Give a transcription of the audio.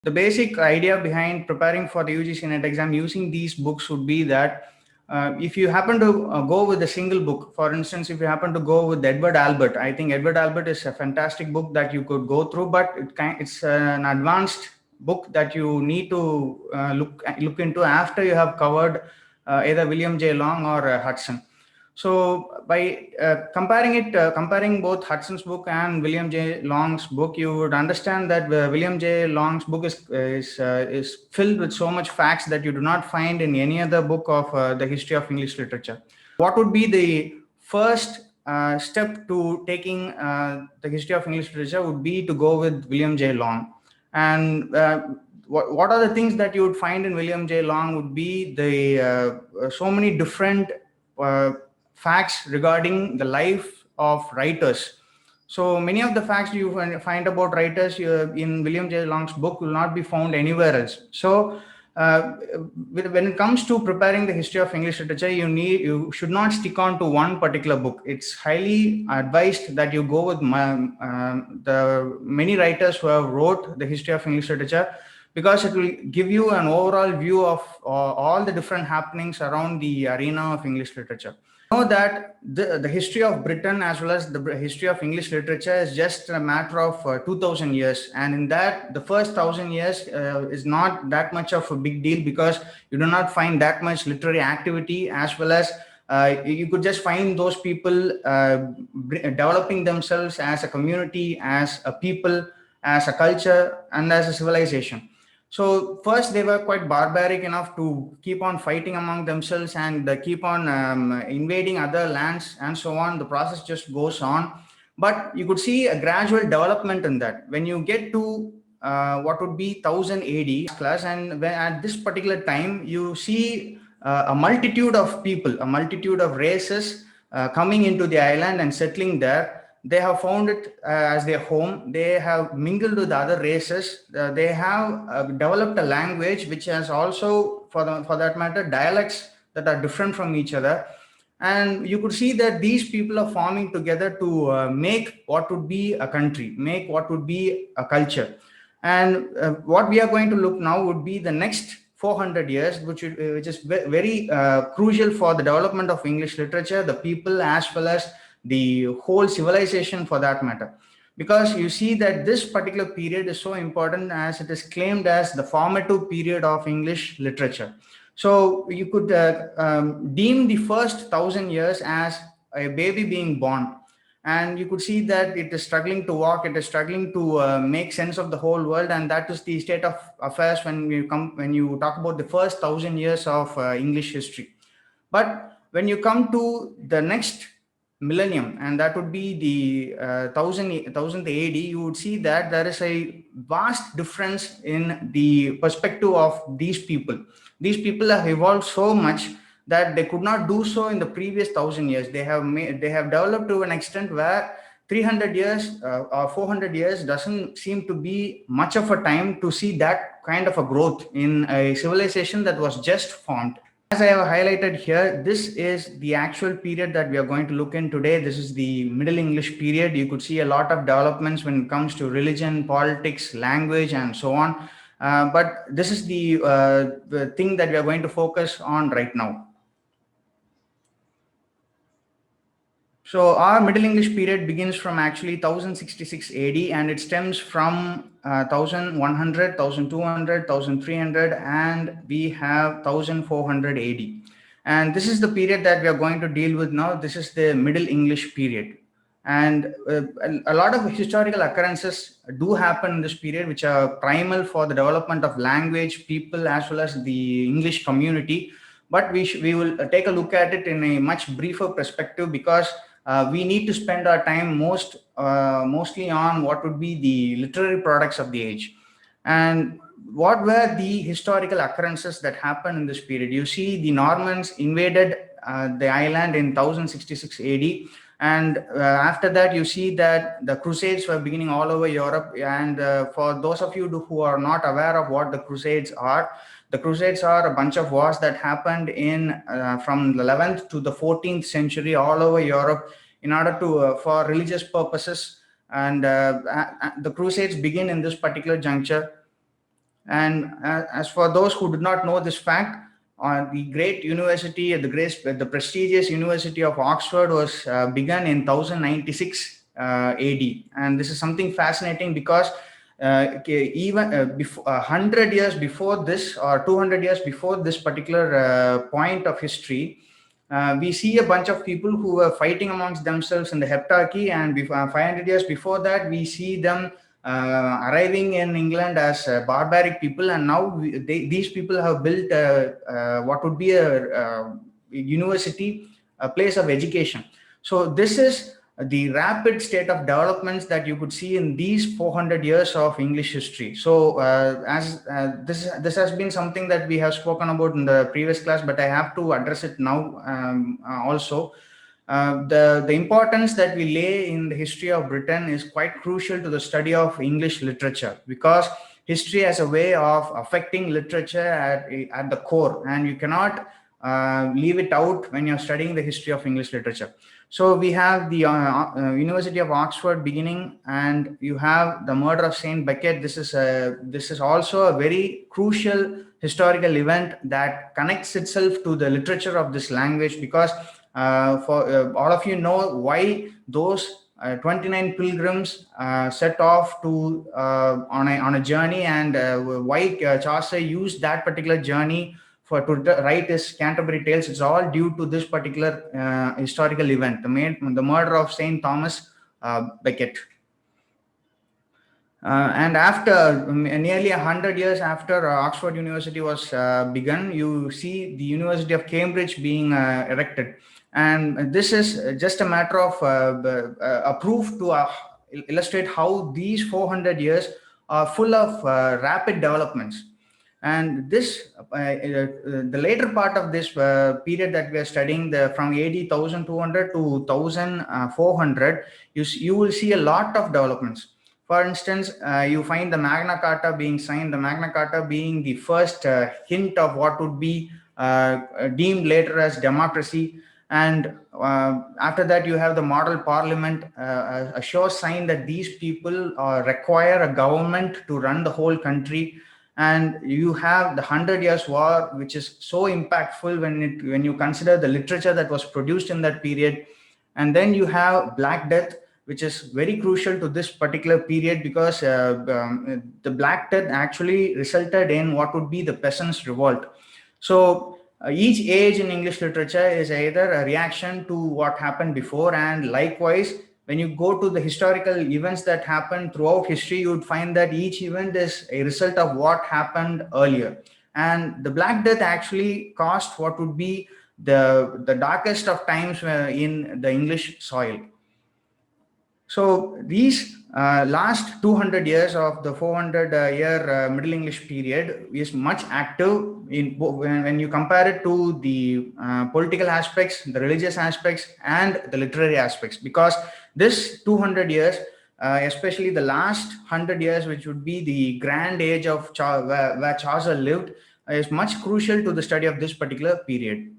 The basic idea behind preparing for the UGC NET exam using these books would be that if you happen to go with a single book, for instance, if you happen to go with Edward Albert, I think Edward Albert is a fantastic book that you could go through, but it's an advanced book that you need to look into after you have covered either William J. Long or Hudson. So by comparing both Hudson's book and William J. Long's book, you would understand that William J. Long's book is filled with so much facts that you do not find in any other book of the history of English literature. What would be the first step to taking the history of English literature would be to go with William J. Long. And what are the things that you would find in William J. Long would be the so many different facts regarding the life of writers. So many of the facts you find about writers in William J. Long's book will not be found anywhere else. So when it comes to preparing the history of English literature, you should not stick on to one particular book. It's highly advised that you go with the many writers who have wrote the history of English literature, because it will give you an overall view of all the different happenings around the arena of English literature. Know that the history of Britain as well as the history of English literature is just a matter of 2000 years, and in that the first 1000 years is not that much of a big deal, because you do not find that much literary activity, as well as you could just find those people developing themselves as a community, as a people, as a culture, and as a civilization. So first they were quite barbaric enough to keep on fighting among themselves and keep on invading other lands and so on. The process just goes on. But you could see a gradual development in that. When you get to what would be 1000 AD class, and when at this particular time, you see a multitude of people, a multitude of races coming into the island and settling there. They have found it as their home. They have mingled with other races. They have developed a language which has also, for that matter, dialects that are different from each other. And you could see that these people are forming together to make what would be a country, make what would be a culture. And what we are going to look now would be the next 400 years, which is very crucial for the development of English literature, the people, as well as the whole civilization for that matter. Because you see that this particular period is so important, as it is claimed as the formative period of English literature. So you could deem the first 1000 years as a baby being born, and you could see that it is struggling to walk, it is struggling to make sense of the whole world, and that is the state of affairs when you talk about the first 1000 years of English history. But when you come to the next millennium, and that would be the 1000th AD, you would see that there is a vast difference in the perspective of these people. These people have evolved so much that they could not do so in the previous 1000 years. They have developed to an extent where 300 years or 400 years doesn't seem to be much of a time to see that kind of a growth in a civilization that was just formed. As I have highlighted here, this is the actual period that we are going to look in today. This is the Middle English period. You could see a lot of developments when it comes to religion, politics, language, and so on. But this is the thing that we are going to focus on right now. So our Middle English period begins from actually 1066 AD, and it stems from 1100, 1200, 1300, and we have 1400 AD. And this is the period that we are going to deal with now. This is the Middle English period. And a lot of historical occurrences do happen in this period, which are primal for the development of language, people, as well as the English community. But we will take a look at it in a much briefer perspective, because we need to spend our time mostly on what would be the literary products of the age. And what were the historical occurrences that happened in this period? You see, the Normans invaded the island in 1066 AD. And after that, you see that the Crusades were beginning all over Europe. And for those of you who are not aware of what the Crusades are a bunch of wars that happened from the 11th to the 14th century all over Europe in order to for religious purposes. And the Crusades begin in this particular juncture. And as for those who did not know this fact, the great university, the prestigious University of Oxford was begun in 1096 AD, and this is something fascinating because even before 100 years before this, or 200 years before this particular point of history, we see a bunch of people who were fighting amongst themselves in the heptarchy, and 500 years before that, we see them arriving in England as barbaric people, and now these people have built what would be a university, a place of education. So this is the rapid state of developments that you could see in these 400 years of English history. So as this has been something that we have spoken about in the previous class, but I have to address it now also. The importance that we lay in the history of Britain is quite crucial to the study of English literature, because history has a way of affecting literature at the core, and you cannot leave it out when you're studying the history of English literature. So we have the University of Oxford beginning, and you have the murder of Saint Becket. This is also a very crucial historical event that connects itself to the literature of this language, because for all of you know why those 29 pilgrims set off to on a journey, and why Chaucer used that particular journey to write his Canterbury Tales. It's all due to this particular historical event, the murder of Saint Thomas Becket. And after nearly 100 years after Oxford University was begun, you see the University of Cambridge being erected. And this is just a matter of a proof to illustrate how these 400 years are full of rapid developments. And this, the later part of this period that we are studying, from AD 1200 to 1400, you will see a lot of developments. For instance, you find the Magna Carta being signed, the Magna Carta being the first hint of what would be deemed later as democracy. And after that, you have the model parliament, a sure sign that these people require a government to run the whole country. And you have the 100 Years' War, which is so impactful when you consider the literature that was produced in that period. And then you have Black Death, which is very crucial to this particular period, because the Black Death actually resulted in what would be the Peasants' Revolt. So each age in English literature is either a reaction to what happened before, and likewise, when you go to the historical events that happened throughout history, you would find that each event is a result of what happened earlier. And the Black Death actually caused what would be the darkest of times in the English soil. So these last 200 years of the 400-year Middle English period is much active when you compare it to the political aspects, the religious aspects, and the literary aspects. Because this 200 years, especially the last 100 years, which would be the grand age of where Chaucer lived, is much crucial to the study of this particular period.